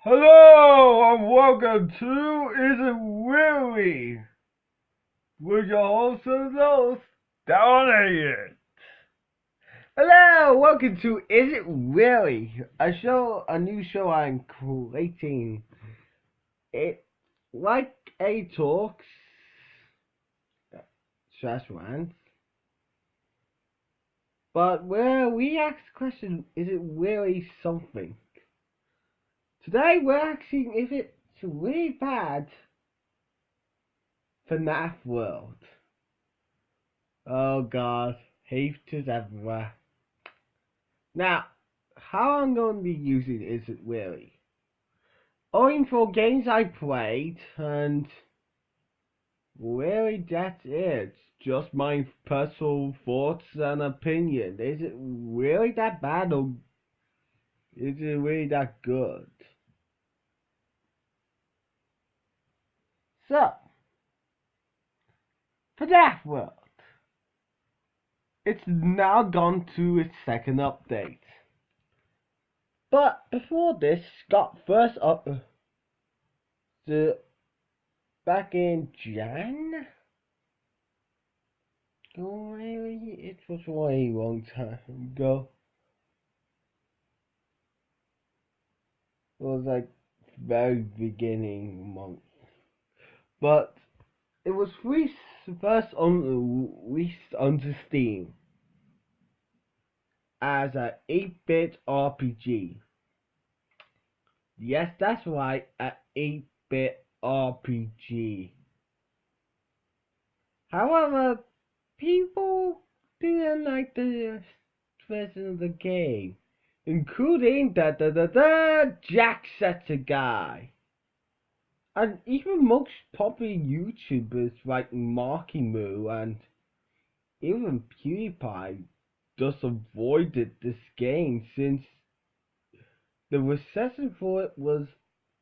Hello and welcome to Is It Really? With your host and host, Down Here. Hello, welcome to Is It Really? A new show I'm creating. It's like a talks slash rants, but where we ask the question, is it really something? Today we're asking if it's really bad FNaFworld. Oh god, haters everywhere. Now, how I'm going to be using Is It Really? Owing for games I played, and really that's it. Just my personal thoughts and opinion. Is it really that bad, or is it really that good? So, for that world, it's now gone to its second update. But before this, got first up the back in Jan. Oh, really? It was a way long time ago. It was like very beginning month, but it was first released onto Steam as a 8-bit RPG. Yes, that's right, a 8-bit RPG. However, people didn't like the version of the game, including the Jacksetter guy. And even most popular YouTubers like Marky Moo and even PewDiePie just avoided this game since the reception for it was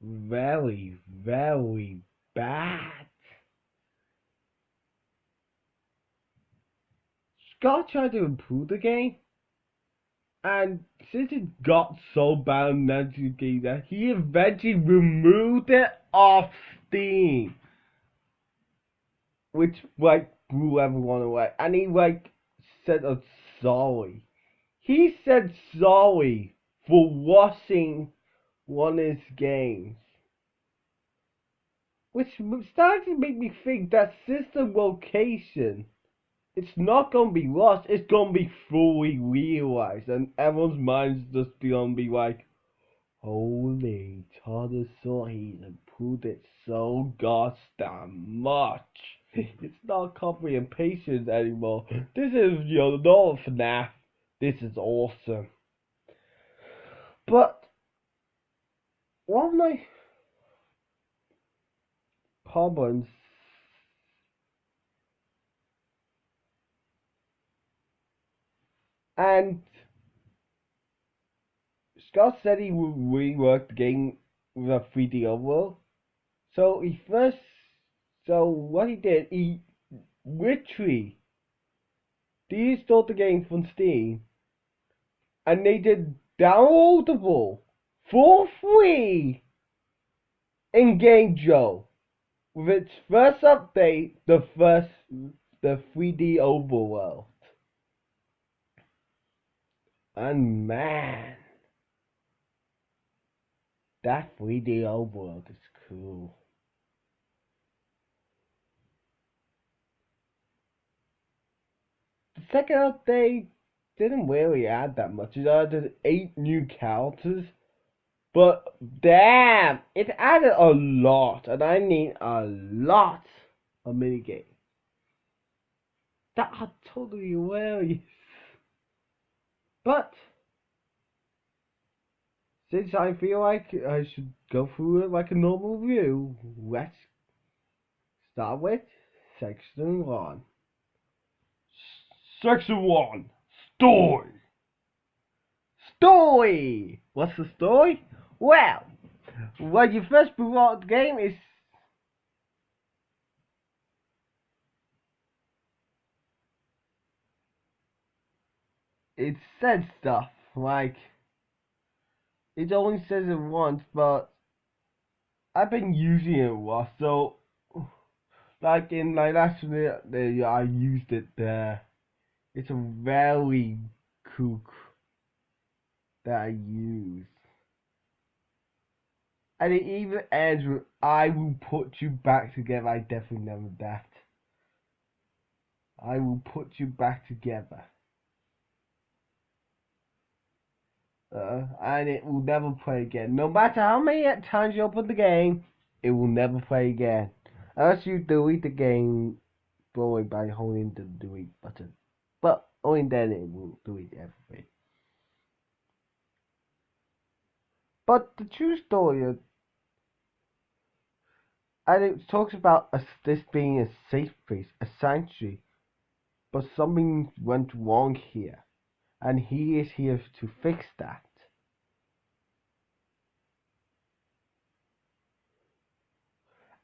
very, very bad. Scott tried to improve the game, and since it got so bad that he eventually removed it off Steam, which like blew everyone away. And he said sorry. He said sorry for washing one of his games, which started to make me think that system location, it's not gonna be lost. It's gonna be fully realized, and everyone's minds just gonna be like, "Holy, Todd saw he improved it so goddamn much. It's not copy and pasted anymore. This is your normal FNAF. This is awesome." But one of my problems, and Scott said he would rework the game with a 3D overworld. So what he did, he literally deinstalled the game from Steam and made it downloadable for free in Game Joe with its first update, the 3D overworld. And man, that 3D overworld is cool. The second update didn't really add that much. It added 8 new characters, but damn, it added a lot, and I mean a lot of minigames that are totally hilarious. But since I feel like I should go through it like a normal review, let's start with Section 1. Section 1. Story. Story! What's the story? Well, when you first boot out the game, it said stuff like, it only says it once, but I've been using it a lot, so like in my last video, I used it there. It's a very cool that I use. And it even ends with "I will put you back together." I definitely remember that. I will put you back together. And it will never play again. No matter how many times you open the game, it will never play again. Unless you delete the game by holding the delete button. But only then it will delete everything. But the true story, and it talks about this being a safe place, a sanctuary, but something went wrong here, and he is here to fix that.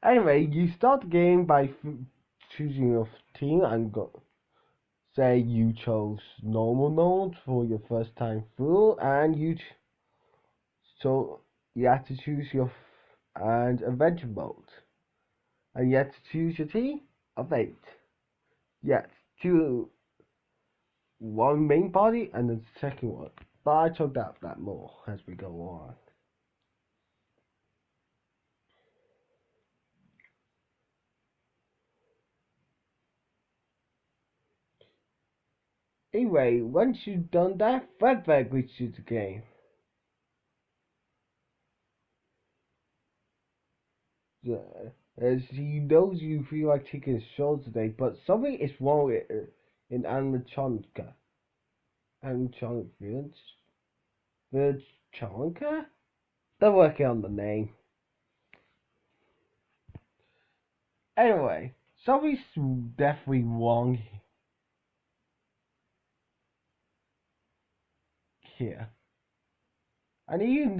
Anyway, you start the game by choosing your team and say you chose normal mode for your first time through, and so you have to choose your and adventure mode, and you have to choose your team of 8. Yes, choose one main body and the second one. But I talk about that more as we go on. Anyway, once you've done that, FNaFworld glitches the game. As he knows you feel like taking a show today, but something is wrong in animatronica. Animatronic Villagetronica? They're working on the name. Anyway, something's definitely wrong here. And even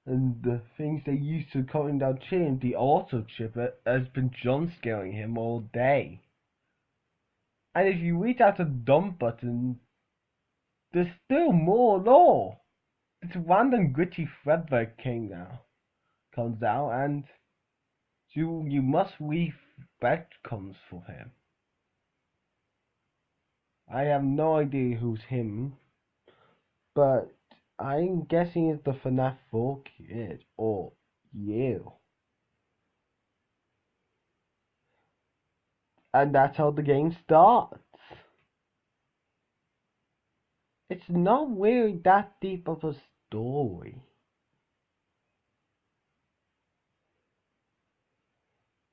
the things they used to calling down Chin, the auto chip, has been jump scaring him all day. And if you reach out the dump button, there's still more lore. This random gritty FNaFworld comes out, and you must read comes for him. I have no idea who's him, but I'm guessing it's the FNaF4 kid or you. And that's how the game starts. It's not really that deep of a story.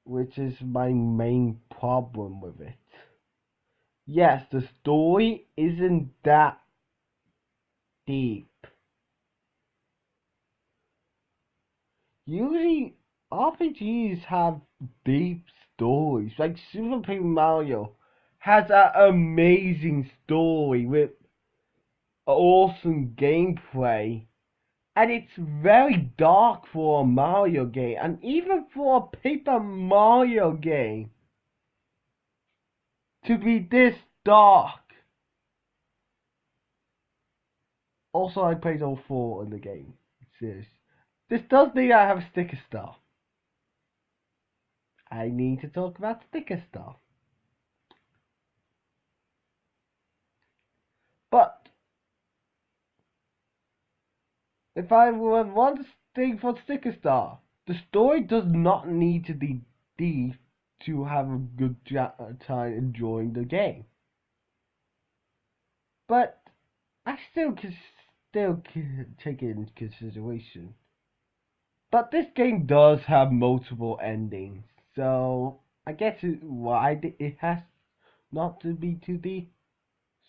Which is my main problem with it. Yes, the story isn't that deep. Usually, RPGs have deep stories. Like Super Paper Mario has an amazing story with awesome gameplay. And it's very dark for a Mario game. And even for a Paper Mario game to be this dark. Also, I played all 4 in the game. Serious. This does mean I have a sticker star. I need to talk about sticker star. But if I would want to stay for sticker star, the story does not need to be deep to have a good time enjoying the game. But I still take it into consideration. But this game does have multiple endings, so I guess why it has not to be too deep.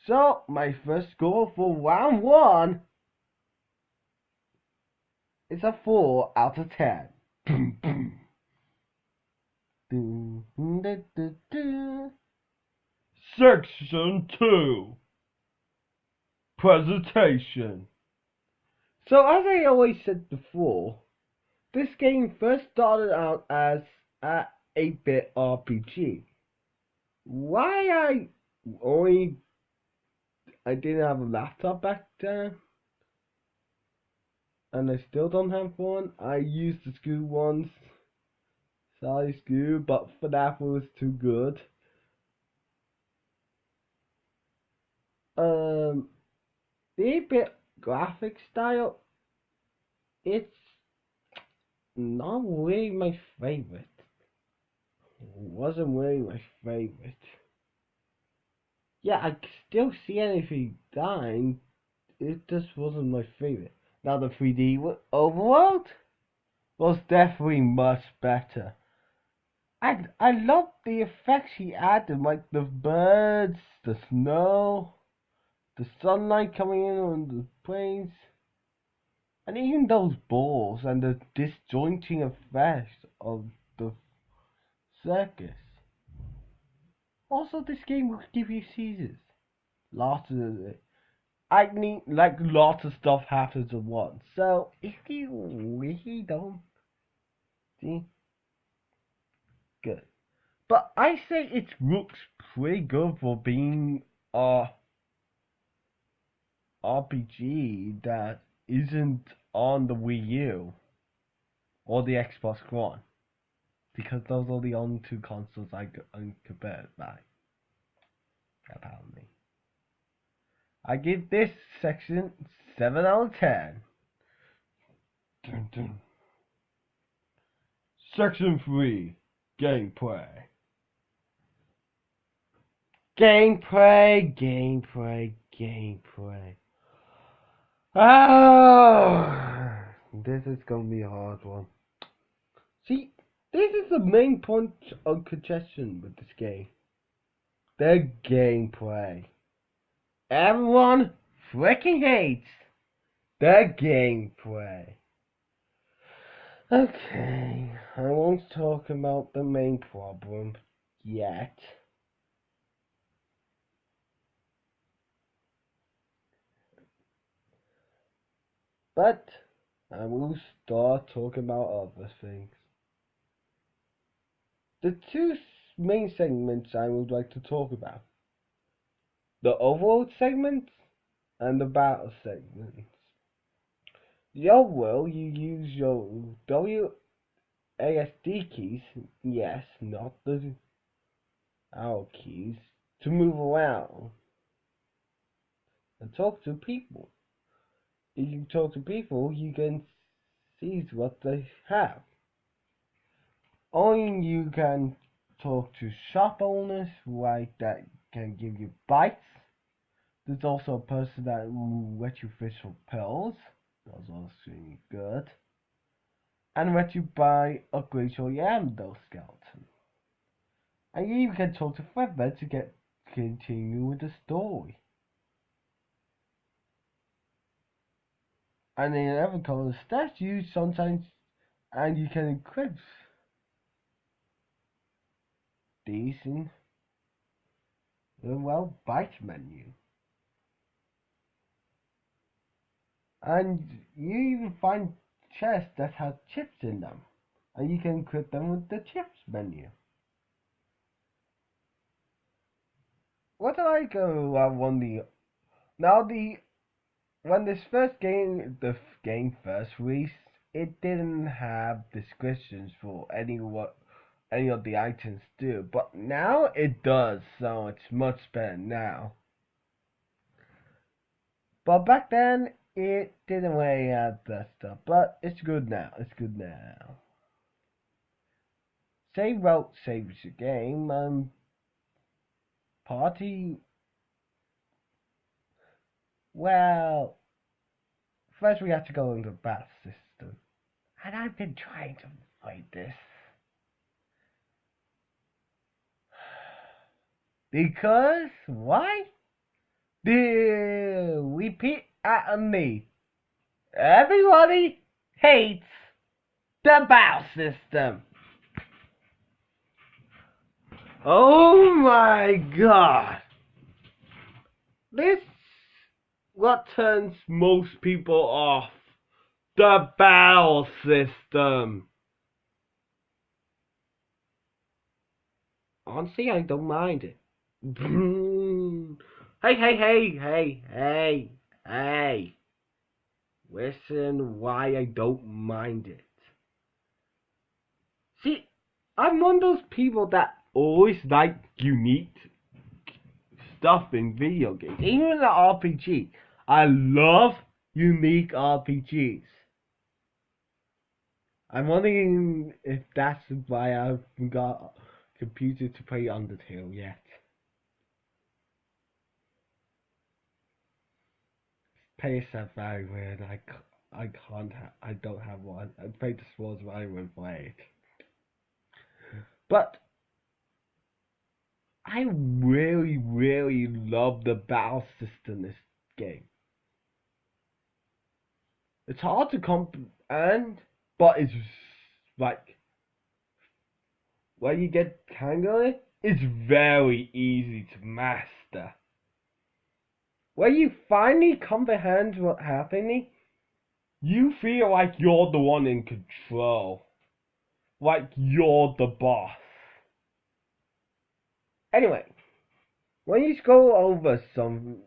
So my first score for round 1 is a 4 out of 10. Section 2 Presentation. So as I always said before, this game first started out as a 8-bit RPG. Why I didn't have a laptop back then? and I still don't have one. I used the screw once, sorry screw, but FNaF was too good. The 8-bit graphic style, it's not really my favorite. It wasn't really my favorite. Yeah, I still see anything dying. It just wasn't my favorite. Now the 3D overworld was definitely much better. I love the effects he added, like the birds, the snow, the sunlight coming in on the planes, and even those balls and the disjointing effects of the circus. Also, this game will give you seasons. Lots of I mean, like lots of stuff happens at once. So if you really don't see, good. But I say it looks pretty good for being a RPG that isn't on the Wii U or the Xbox One, because those are the only two consoles I'm compared by. Apparently, I give this section 7 out of 10. Dun, dun. Section 3, gameplay. Gameplay. Oh, this is gonna be a hard one. See, this is the main point of contention with this game. The gameplay. Everyone freaking hates the gameplay. Okay, I won't talk about the main problem yet. But I will start talking about other things. The two main segments I would like to talk about: the overworld segment and the battle segment. The overworld, you use your WASD keys, yes, not the arrow keys, to move around and talk to people. If you talk to people, you can see what they have. Only you can talk to shop owners, like that can give you bites. There's also a person that will let you fish for pearls. That's also really good. And let you buy upgrades for your Amdo skeleton. And you even can talk to Fredbear to continue with the story. And in every color statues sometimes, and you can equip these in the bite menu. And you even find chests that have chips in them, and you can equip them with the chips menu. What do I go on the now when this first game first released, it didn't have descriptions for any of the items do, but now it does, so it's much better now. But back then it didn't really have that stuff, but it's good now. Save route saves the game. Party. Well, first we have to go into the battle system, and I've been trying to avoid this because why? The repeat at me. Everybody hates the battle system. Oh my god. This what turns most people off. The battle system. Honestly, I don't mind it. Hey. Listen why I don't mind it. See, I'm one of those people that always like unique stuff in video games. Even in the RPG. I love unique RPGs. I'm wondering if that's why I haven't got a computer to play Undertale yet. Pace are very weird. I can't. I don't have one. I played the sports, but I won't play it. But I really, really love the battle system in this game. It's hard to comprehend, but it's like when you get tangled in it, it's very easy to master. When you finally comprehend what's happening, you feel like you're the one in control. Like you're the boss. Anyway, when you scroll over some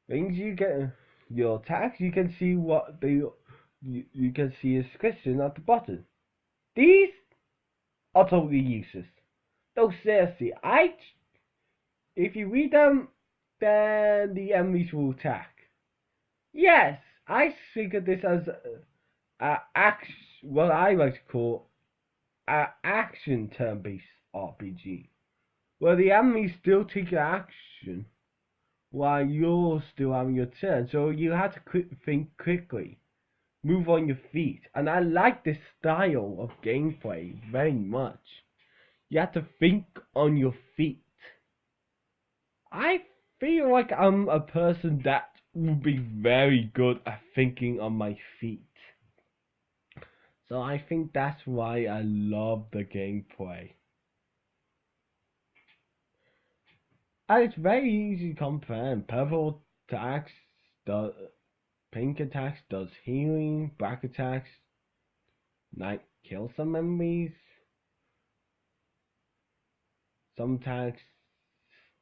things, you get your attacks, you can see what you can see a description at the bottom. These are totally useless. No, seriously, if you read them, then the enemies will attack. Yes, I think of this as what I like to call an action turn-based RPG, where the enemies still take action while you're still having your turn, so you have to think quickly, move on your feet, and I like this style of gameplay very much. You have to think on your feet. I feel like I'm a person that would be very good at thinking on my feet. So I think that's why I love the gameplay. And it's very easy to comprehend. Purple attacks does pink attacks does healing, black attacks might kill some enemies. Some attacks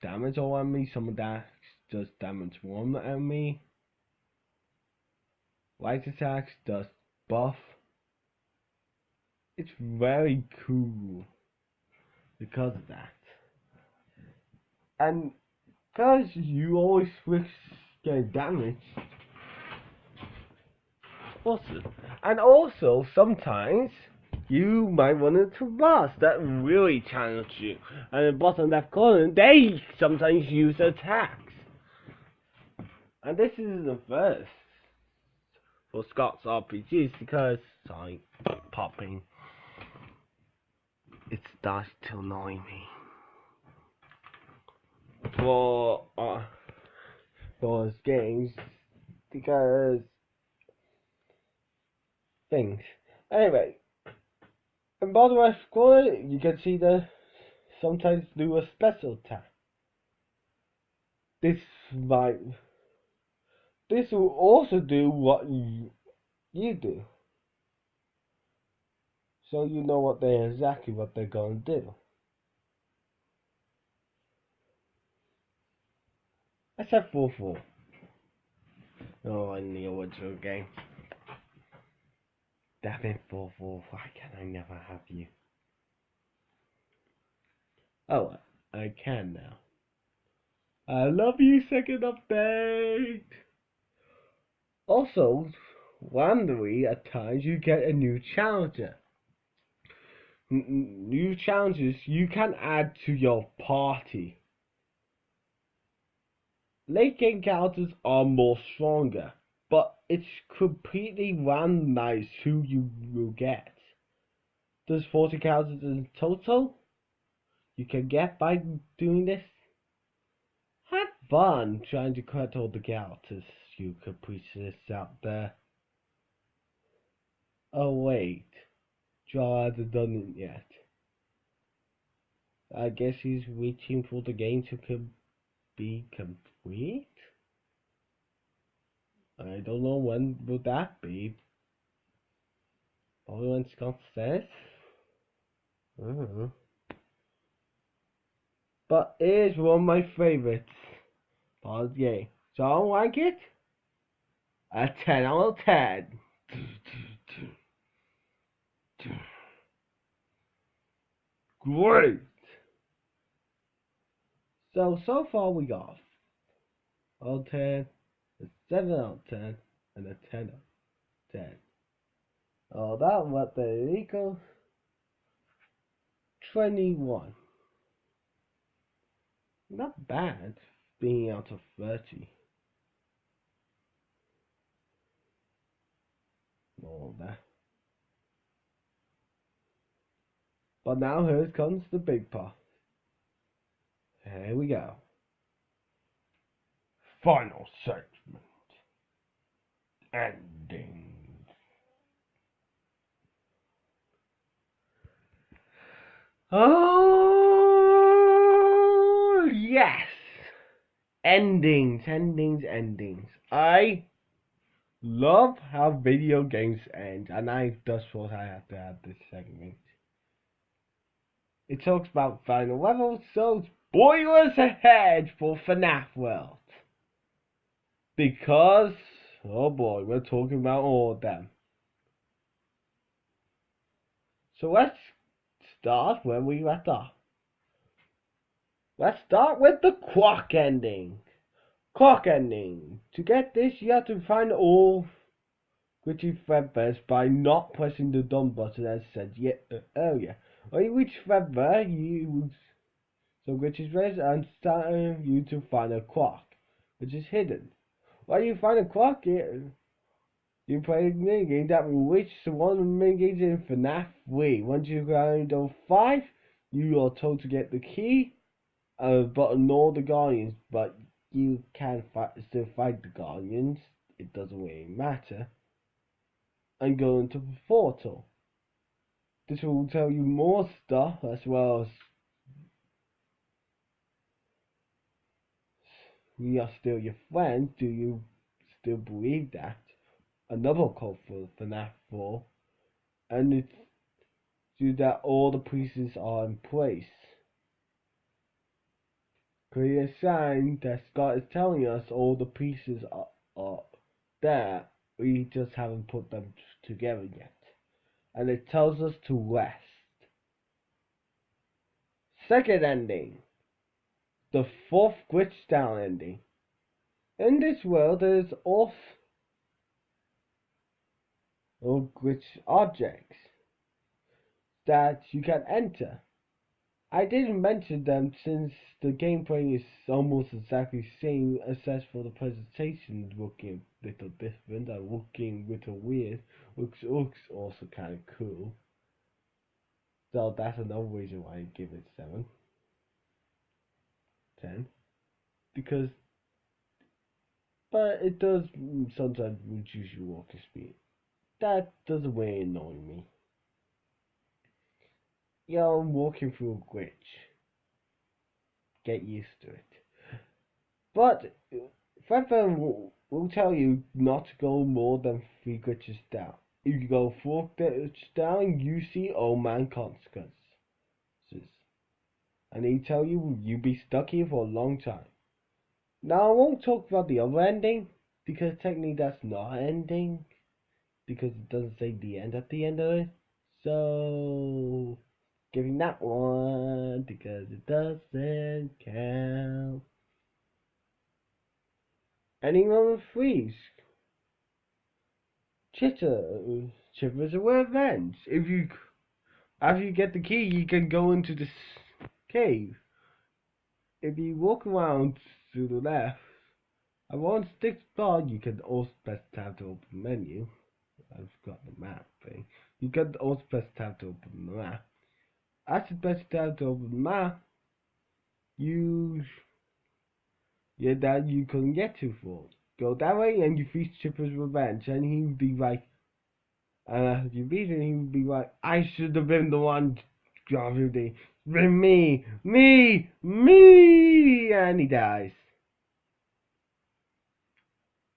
damage all enemies, some attacks just damage one enemy. Light attacks does buff. It's very cool because of that. And because you always risk getting damaged. Awesome. And also, sometimes you might run into boss that really challenge you. And in the bottom left corner, they sometimes use attacks. And this is the first for Scott's RPGs because, sorry, popping. It starts to annoy me. For his games because things. Anyway, in bottom right corner you can see the sometimes do a special attack. This will also do what you do. So you know exactly what they're gonna do. Except for 4. Oh, in the original game. Damn it, 4. Why can I never have you? Oh, I can now. I love you, second update! Also, randomly at times you get a new challenger. New challenges you can add to your party. Late game characters are more stronger, but it's completely randomized who you will get. There's 40 characters in total you can get by doing this. Have fun trying to collect all the characters you capricious out there. Oh wait, Joe hasn't done it yet. I guess he's waiting for the game to be complete? I don't know when would that be. Only when Scott says. But it is one of my favorites part of the game. So I don't like it. A 10 out of 10. Great. So far we got out of 10, a 7 out of 10, and a 10 out of 10. Oh, that what they equals 21. Not bad being out of 30. All that. But now here comes the big part. Here we go. Final segment. Ending. Oh, yes. Endings. I love how video games end, and that's what I have to add this segment. It talks about final levels, so spoilers ahead for FNaFworld. Because, oh boy, we're talking about all of them. So let's start where we left off. Let's start with the clock ending. Clock ending. To get this, you have to find all glitchy threadbares by not pressing the done button as said earlier. When you reach threadbare, you use some glitchy threads and start you to find a clock, which is hidden. When you find a clock, you play a minigame that will reach one of the minigames in FNaF 3. Once you grind over 5, you are told to get the key, but ignore the Guardians, but you can still fight the Guardians, it doesn't really matter, and go into the portal. This will tell you more stuff, as well as we are still your friends. Do you still believe that? Another code for FNaF 4, and it's due that all the pieces are in place. Clear sign that Scott is telling us all the pieces are there, we just haven't put them together yet. And it tells us to rest. Second ending. The fourth glitch down ending. In this world there is also glitch objects that you can enter. I didn't mention them since the gameplay is almost exactly the same, except for the presentation looking a little different and looking a little weird. Looks also kind of cool. So that's another reason why I give it 7. 10. Because, but it does sometimes reduce your walking speed. That doesn't really annoy me. I'm walking through a glitch. Get used to it. But FNaF will tell you not to go more than 3 glitches down. If you go 4 glitches down, you see old man consequences. And he tell you you'll be stuck here for a long time. Now I won't talk about the other ending, because technically that's not an ending. Because it doesn't say the end at the end of it. So giving that one because it doesn't count. Anyone with freeze. Chipper's a revenge. After you get the key, you can go into this cave. If you walk around to the left, and one stick spot, you can also press tab to open the menu. I've got the map thing. You can also press tab to open the map. As you press tab to open the map, that you couldn't get to for. Go that way and you face Chipper's revenge, and he would be like, if you beat him, he would be like, I should have been the one driving the me, and he dies.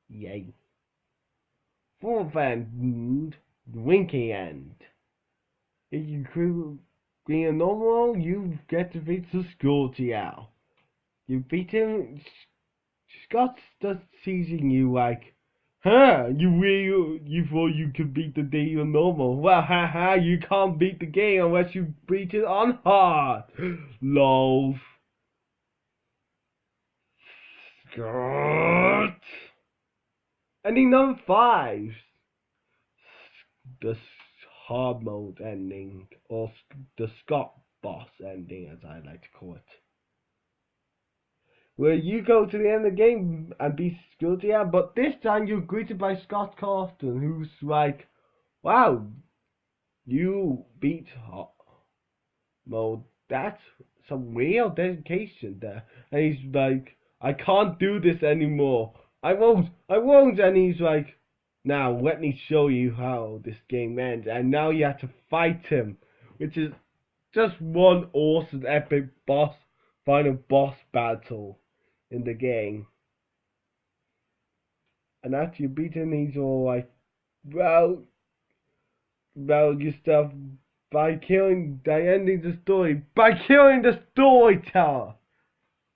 Yay. Fourth end, the winky end. If you being a normal, you get to beat the Scotty owl. You beat him, Scott's just teasing you like, Huh, you thought you could beat the game on normal. Well, haha, you can't beat the game unless you beat it on hard. Lol. Scott. Ending number 5. The hard mode ending, or the Scott boss ending, as I like to call it. Where you go to the end of the game and be Scott, yeah, but this time you're greeted by Scott Carlton, who's like, wow, you beat hard mode. That's some real dedication there. And he's like, I can't do this anymore. I won't. And he's like, now let me show you how this game ends. And now you have to fight him, which is just one awesome epic final boss battle in the game. And after you beat him, he's all like, well, yourself by ending the story, by killing the storyteller.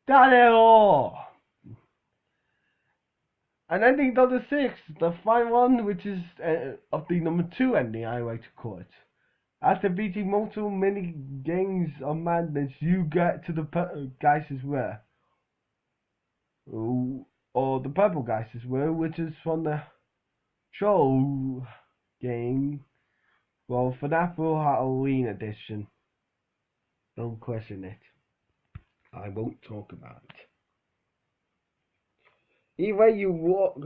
That is all. And ending number 6, the final one, which is of the number 2 ending, I like to call it. After beating multiple mini games of madness, you get to the Geist's Rare. Or the Purple Geist's Rare, which is from the Troll game. Well, FNaFworld Halloween edition. Don't question it. I won't talk about it. Either you walk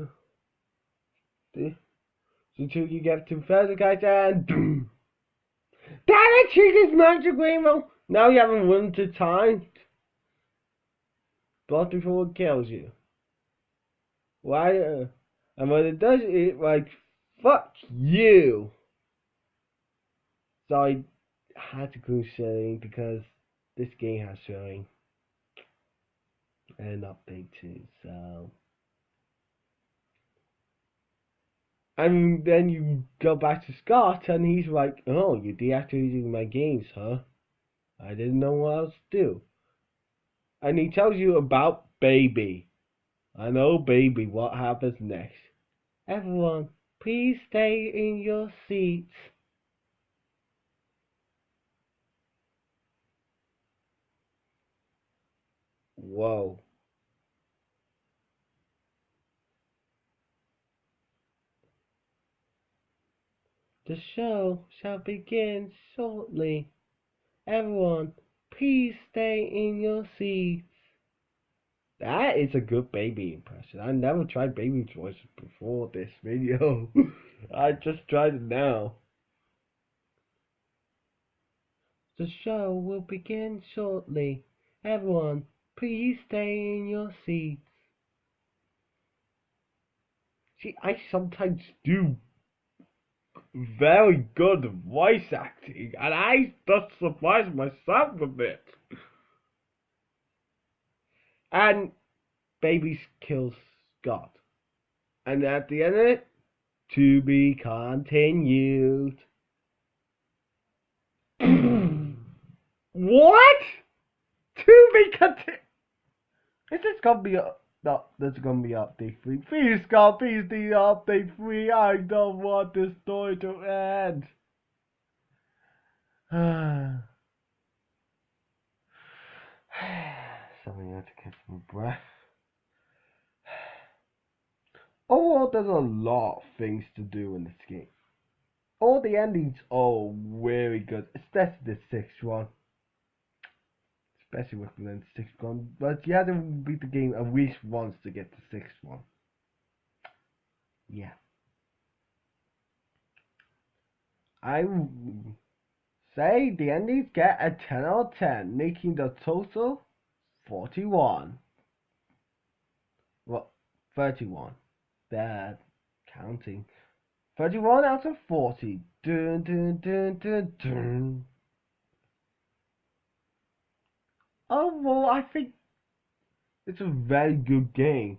until you get to further guys and boom. Damn it, Chica's magic rainbow! Now you haven't run to time. But before it kills you. Why? And when it does, it like, fuck you. So I had to go sharing because this game has showing an update too, so. And then you go back to Scott and he's like, oh, you're deactivating my games, huh? I didn't know what else to do. And he tells you about Baby. I know, Baby, what happens next? Everyone, please stay in your seats. Whoa. The show shall begin shortly. Everyone, please stay in your seats. That is a good Baby impression. I never tried Baby's voice before this video. I just tried it now. The show will begin shortly. Everyone, please stay in your seats. See, I sometimes do very good voice acting, and I just surprise myself a bit. And Baby kills Scott. And at the end of it, to be continued. What? To be continued? Is this gonna be no, there's gonna be update 3. Please, God, please do update 3. I don't want this story to end. Something I have to catch my breath. Overall, there's a lot of things to do in this game. All the endings are very good, especially the 6th one. Especially with the 6th one. But you have to beat the game at least once to get the 6th one. Yeah. I would say the endings get a 10 out of 10, making the total 41. Well, 31. Bad counting. 31 out of 40. Dun, dun, dun, dun, dun. Overall, I think it's a very good game.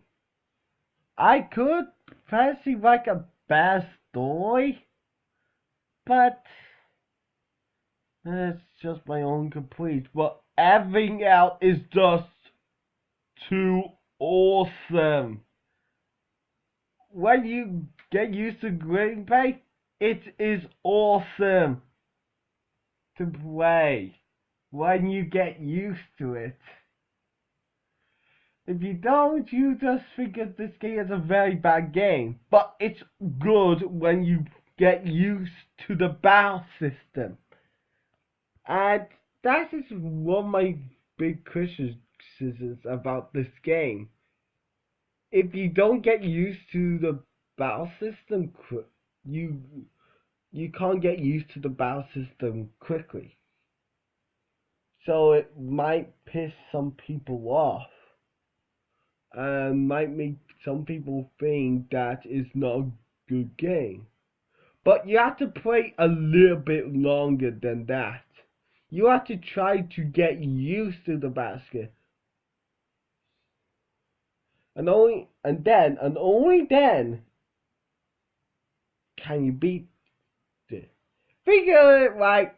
I could fancy like a bad story, but it's just my own caprice. But everything else is just too awesome. when you get used to gameplay, it is awesome to play when you get used to it. If you don't, you just think of this game as a very bad game. But it's good when you get used to the battle system. And that is one of my big criticisms about this game. If you don't get used to the battle system, you you can't get used to the battle system quickly. So it might piss some people off. And might make some people think that it's not a good game. But you have to play a little bit longer than that. You have to try to get used to the basket. And only then can you beat it. Think of it like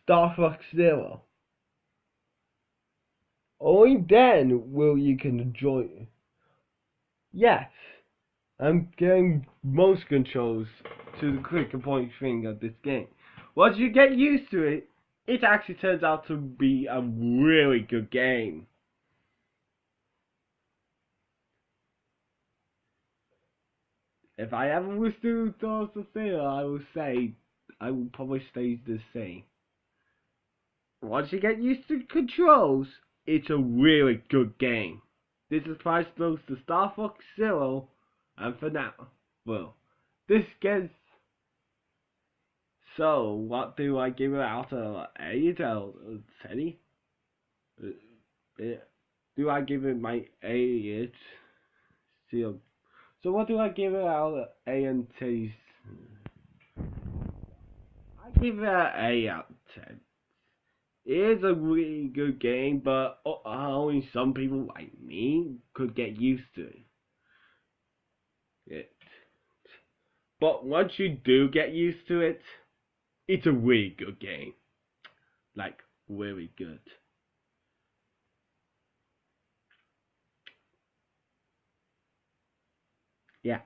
Star Fox Zero. Only then will you can enjoy it. Yes, I'm getting most controls to the quick and point thing of this game. Once you get used to it, it actually turns out to be a really good game. If I ever was to Star Fox Zero, I will say I will probably stay the same. Once you get used to the controls, it's a really good game. This is price close to Star Fox Zero and FNaFworld. This gets. So, what do I give it out of 8 or 10? Do I give it my 8? So, what do I give it out of A and T? I give it an 8 out of 10. It is a really good game, but only some people like me could get used to it. But once you do get used to it, it's a really good game. Like, really good. Yeah.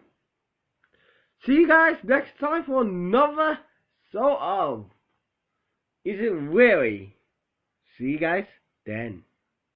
See you guys next time for another Is it really? See you guys then.